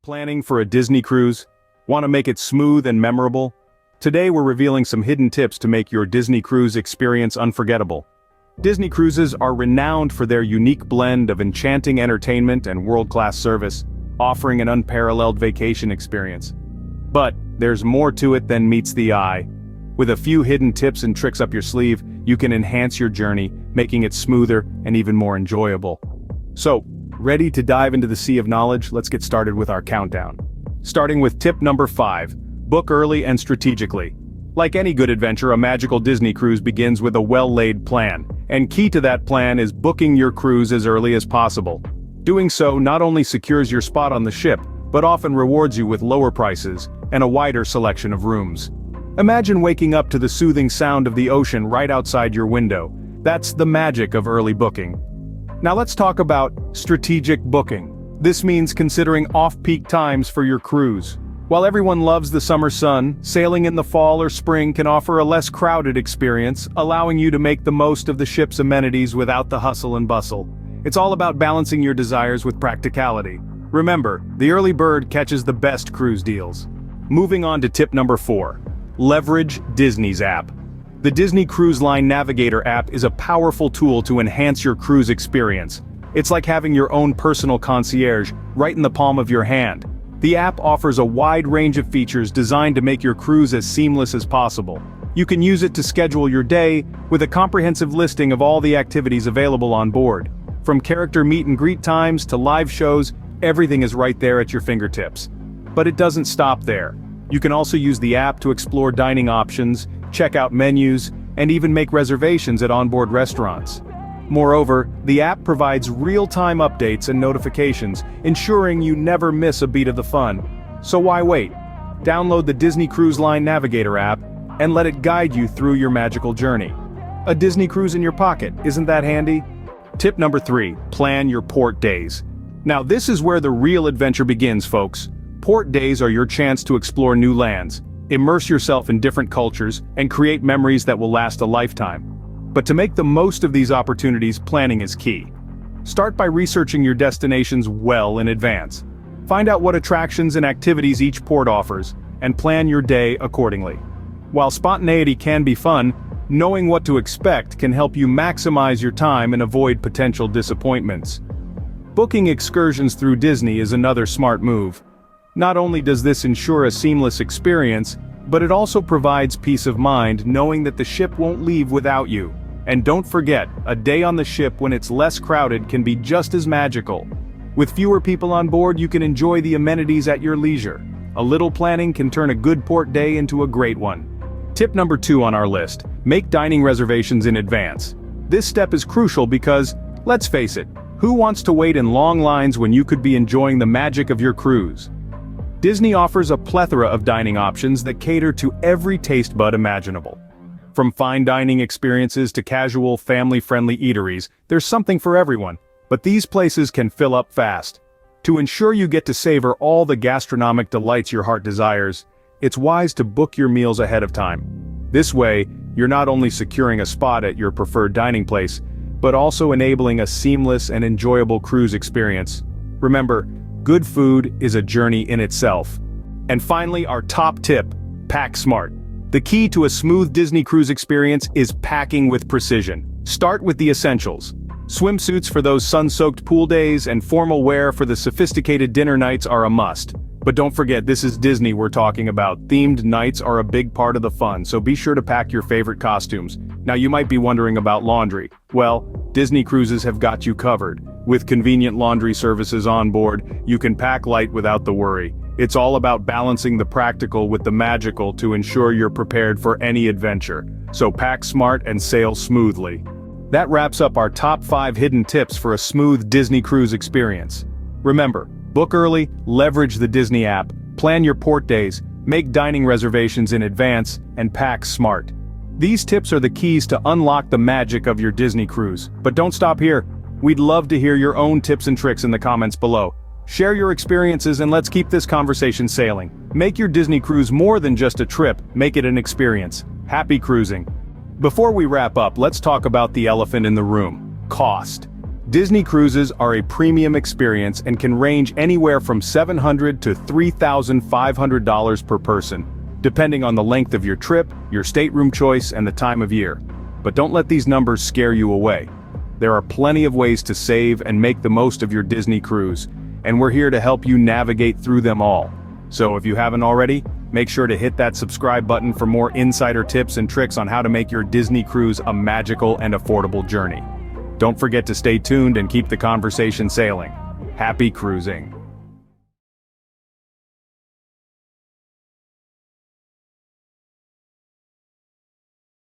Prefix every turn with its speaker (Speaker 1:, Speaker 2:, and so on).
Speaker 1: Planning for a Disney cruise? Want to make it smooth and memorable? Today we're revealing some hidden tips to make your Disney cruise experience unforgettable. Disney cruises are renowned for their unique blend of enchanting entertainment and world-class service, offering an unparalleled vacation experience. But there's more to it than meets the eye. With a few hidden tips and tricks up your sleeve, you can enhance your journey, making it smoother and even more enjoyable. So, ready to dive into the sea of knowledge? Let's get started with our countdown. Starting with tip number 5, book early and strategically. Like any good adventure, a magical Disney cruise begins with a well-laid plan, and key to that plan is booking your cruise as early as possible. Doing so not only secures your spot on the ship, but often rewards you with lower prices and a wider selection of rooms. Imagine waking up to the soothing sound of the ocean right outside your window. That's the magic of early booking. Now let's talk about strategic booking. This means considering off-peak times for your cruise. While everyone loves the summer sun, sailing in the fall or spring can offer a less crowded experience, allowing you to make the most of the ship's amenities without the hustle and bustle. It's all about balancing your desires with practicality. Remember, the early bird catches the best cruise deals. Moving on to tip number 4. Leverage Disney's app. The Disney Cruise Line Navigator app is a powerful tool to enhance your cruise experience. It's like having your own personal concierge right in the palm of your hand. The app offers a wide range of features designed to make your cruise as seamless as possible. You can use it to schedule your day, with a comprehensive listing of all the activities available on board. From character meet and greet times to live shows, everything is right there at your fingertips. But it doesn't stop there. You can also use the app to explore dining options, check out menus, and even make reservations at onboard restaurants. Moreover, the app provides real-time updates and notifications, ensuring you never miss a beat of the fun. So why wait? Download the Disney Cruise Line Navigator app and let it guide you through your magical journey. A Disney cruise in your pocket, isn't that handy? Tip number 3, plan your port days. Now this is where the real adventure begins, folks. Port days are your chance to explore new lands, immerse yourself in different cultures, and create memories that will last a lifetime. But to make the most of these opportunities, planning is key. Start by researching your destinations well in advance. Find out what attractions and activities each port offers, and plan your day accordingly. While spontaneity can be fun, knowing what to expect can help you maximize your time and avoid potential disappointments. Booking excursions through Disney is another smart move. Not only does this ensure a seamless experience, but it also provides peace of mind knowing that the ship won't leave without you. And don't forget, a day on the ship when it's less crowded can be just as magical. With fewer people on board, you can enjoy the amenities at your leisure. A little planning can turn a good port day into a great one. Tip number 2 on our list, make dining reservations in advance. This step is crucial because, let's face it, who wants to wait in long lines when you could be enjoying the magic of your cruise? Disney offers a plethora of dining options that cater to every taste bud imaginable. From fine dining experiences to casual, family-friendly eateries, there's something for everyone, but these places can fill up fast. To ensure you get to savor all the gastronomic delights your heart desires, it's wise to book your meals ahead of time. This way, you're not only securing a spot at your preferred dining place, but also enabling a seamless and enjoyable cruise experience. Remember, good food is a journey in itself. And finally, our top tip, pack smart. The key to a smooth Disney cruise experience is packing with precision. Start with the essentials. Swimsuits for those sun-soaked pool days and formal wear for the sophisticated dinner nights are a must. But don't forget, this is Disney we're talking about. Themed nights are a big part of the fun, so be sure to pack your favorite costumes. Now you might be wondering about laundry. Well, Disney cruises have got you covered. With convenient laundry services on board, you can pack light without the worry. It's all about balancing the practical with the magical to ensure you're prepared for any adventure. So pack smart and sail smoothly. That wraps up our top 5 hidden tips for a smooth Disney cruise experience. Remember, book early, leverage the Disney app, plan your port days, make dining reservations in advance, and pack smart. These tips are the keys to unlock the magic of your Disney cruise. But don't stop here. We'd love to hear your own tips and tricks in the comments below. Share your experiences and let's keep this conversation sailing. Make your Disney cruise more than just a trip, make it an experience. Happy cruising. Before we wrap up, let's talk about the elephant in the room, cost. Disney cruises are a premium experience and can range anywhere from $700 to $3,500 per person, depending on the length of your trip, your stateroom choice, and the time of year. But don't let these numbers scare you away. There are plenty of ways to save and make the most of your Disney cruise, and we're here to help you navigate through them all. So if you haven't already, make sure to hit that subscribe button for more insider tips and tricks on how to make your Disney cruise a magical and affordable journey. Don't forget to stay tuned and keep the conversation sailing. Happy cruising!